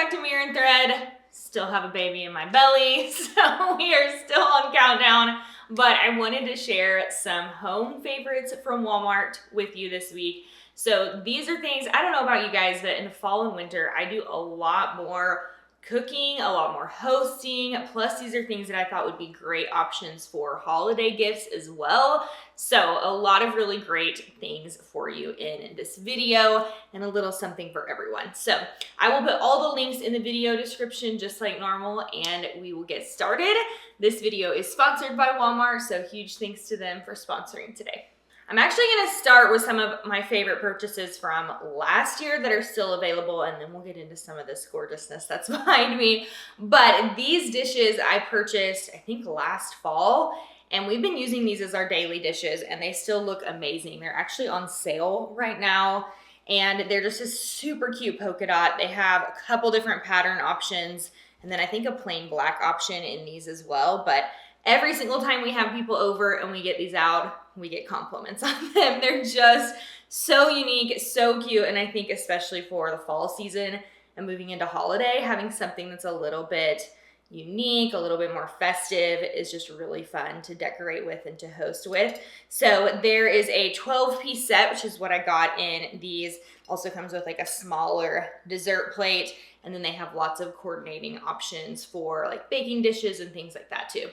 back to Mirror and Thread. Still have a baby in my belly, so we are still on countdown. But I wanted to share some home favorites from Walmart with you this week. So these are things, I don't know about you guys, but in the fall and winter, I do a lot more cooking, a lot more hosting, plus these are things that I thought would be great options for holiday gifts as well. So a lot of really great things for you in this video and a little something for everyone. So I will put all the links in the video description just like normal, and we will get started. This video is sponsored by Walmart, so huge thanks to them for sponsoring today. I'm actually going to start with some of my favorite purchases from last year that are still available, and then we'll get into some of this gorgeousness that's behind me. But these dishes I purchased, I think last fall, and we've been using these as our daily dishes, and they still look amazing. They're actually on sale right now, and they're just a super cute polka dot. They have a couple different pattern options, and then I think a plain black option in these as well. But every single time we have people over and we get these out, we get compliments on them. They're just so unique, so cute, and I think especially for the fall season and moving into holiday, having something that's a little bit unique, a little bit more festive is just really fun to decorate with and to host with. So there is a 12-piece set, which is what I got in these. Also comes with like a smaller dessert plate, and then they have lots of coordinating options for like baking dishes and things like that too.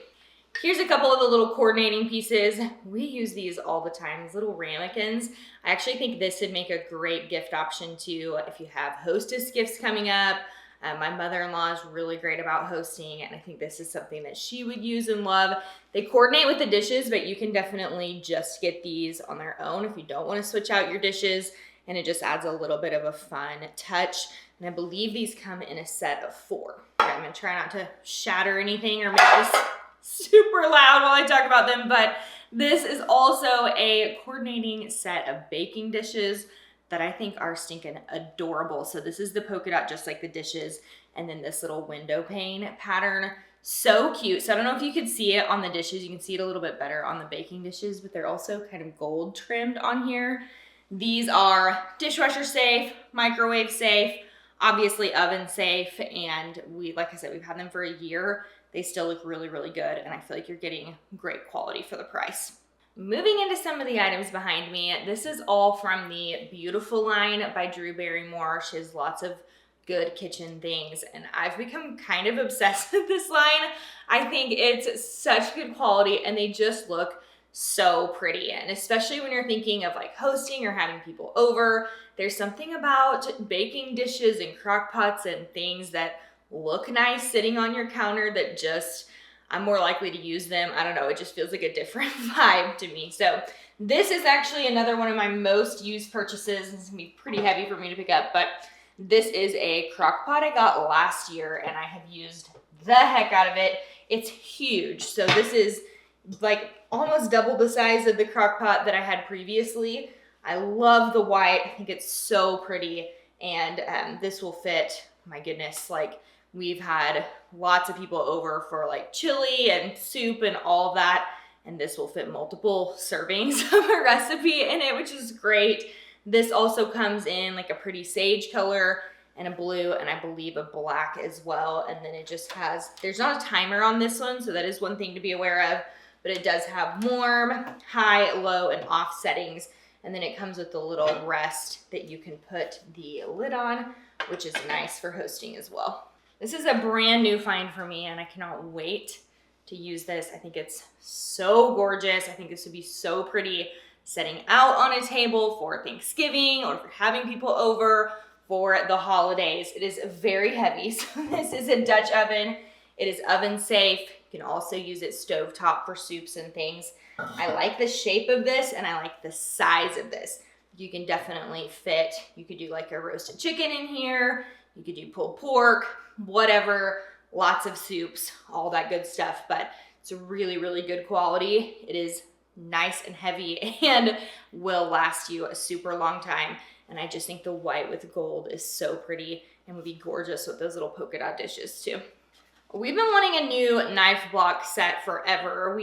Here's a couple of the little coordinating pieces. We use these all the time, these little ramekins. I actually think this would make a great gift option too if you have hostess gifts coming up. My mother-in-law is really great about hosting, and I think this is something that she would use and love. They coordinate with the dishes, but you can definitely just get these on their own if you don't want to switch out your dishes, and it just adds a little bit of a fun touch. And I believe these come in a set of 4. I'm gonna try not to shatter anything or make this super loud while I talk about them, but this is also a coordinating set of baking dishes that I think are stinking adorable. So this is the polka dot just like the dishes, and then this little window pane pattern. So cute. So I don't know if you could see it on the dishes. You can see it a little bit better on the baking dishes, but they're also kind of gold trimmed on here. These are dishwasher safe, microwave safe, obviously oven safe, and like I said, we've had them for a year. They still look really, really good, and I feel like you're getting great quality for the price. Moving into some of the items behind me, this is all from the Beautiful line by Drew Barrymore. She has lots of good kitchen things, and I've become kind of obsessed with this line. I think it's such good quality, and they just look so pretty. And especially when you're thinking of like hosting or having people over, there's something about baking dishes and crock pots and things that look nice sitting on your counter that just, I'm more likely to use them. I don't know, it just feels like a different vibe to me. So this is actually another one of my most used purchases. It's gonna be pretty heavy for me to pick up, but this is a crock pot I got last year, and I have used the heck out of it. It's huge. So this is like almost double the size of the crock pot that I had previously. I love the white. I think it's so pretty, and this will fit, my goodness, like we've had lots of people over for like chili and soup and all of that, and this will fit multiple servings of a recipe in it, which is great. This also comes in like a pretty sage color and a blue, and I believe a black as well. And then it just has, there's not a timer on this one, so that is one thing to be aware of, but it does have warm, high, low, and off settings. And then it comes with the little rest that you can put the lid on, which is nice for hosting as well. This is a brand new find for me, and I cannot wait to use this. I think it's so gorgeous. I think this would be so pretty setting out on a table for Thanksgiving or for having people over for the holidays. It is very heavy, so this is a Dutch oven. It is oven safe. You can also use it stovetop for soups and things. I like the shape of this, and I like the size of this. You can definitely fit, you could do like a roasted chicken in here, you could do pulled pork, whatever, lots of soups, all that good stuff, but it's a really, really good quality. It is nice and heavy and will last you a super long time. And I just think the white with gold is so pretty and would be gorgeous with those little polka dot dishes too. We've been wanting a new knife block set forever.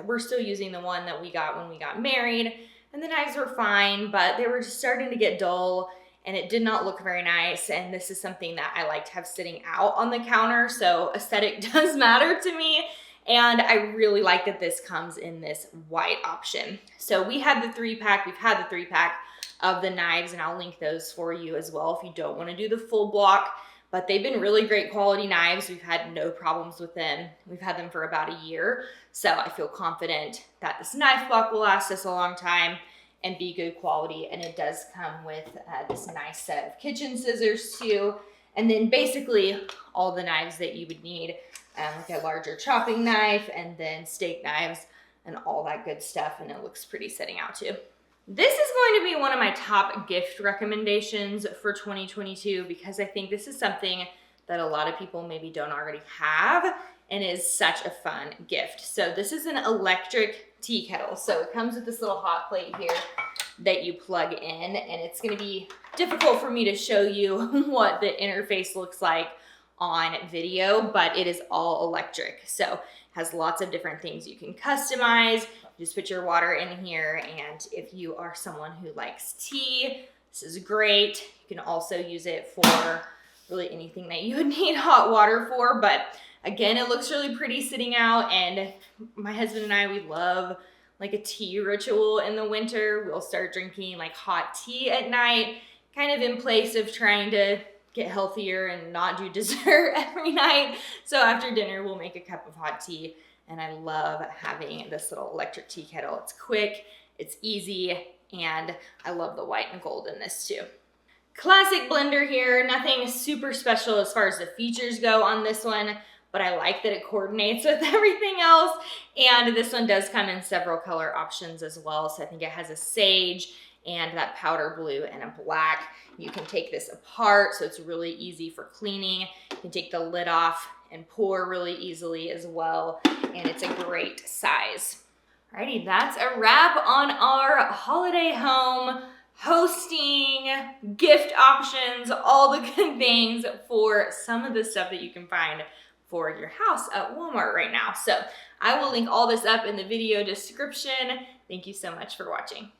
We're still using the one that we got when we got married, and the knives were fine, but they were just starting to get dull. and it did not look very nice. And this is something that I like to have sitting out on the counter. So aesthetic does matter to me. And I really like that this comes in this white option. So we had the 3-pack, we've had the 3-pack of the knives, and I'll link those for you as well if you don't want to do the full block. But they've been really great quality knives. We've had no problems with them. We've had them for about a year. So I feel confident that this knife block will last us a long time and be good quality. And it does come with this nice set of kitchen scissors too. And then basically all the knives that you would need, like a larger chopping knife and then steak knives and all that good stuff. And it looks pretty setting out too. This is going to be one of my top gift recommendations for 2022 because I think this is something that a lot of people maybe don't already have and is such a fun gift. So this is an electric tea kettle. So it comes with this little hot plate here that you plug in, and it's gonna be difficult for me to show you what the interface looks like on video, but it is all electric. So it has lots of different things you can customize. You just put your water in here, and if you are someone who likes tea, this is great. You can also use it for really anything that you would need hot water for, but again, it looks really pretty sitting out, and my husband and I, we love like a tea ritual in the winter. We'll start drinking like hot tea at night, kind of in place of trying to get healthier and not do dessert every night. So after dinner, we'll make a cup of hot tea, and I love having this little electric tea kettle. It's quick, it's easy, and I love the white and gold in this too. Classic blender here, nothing super special as far as the features go on this one, but I like that it coordinates with everything else. And this one does come in several color options as well. So I think it has a sage and that powder blue and a black. You can take this apart, so it's really easy for cleaning. You can take the lid off and pour really easily as well. And it's a great size. Alrighty, that's a wrap on our holiday home hosting, gift options, all the good things for some of the stuff that you can find for your house at Walmart right now. So I will link all this up in the video description. Thank you so much for watching.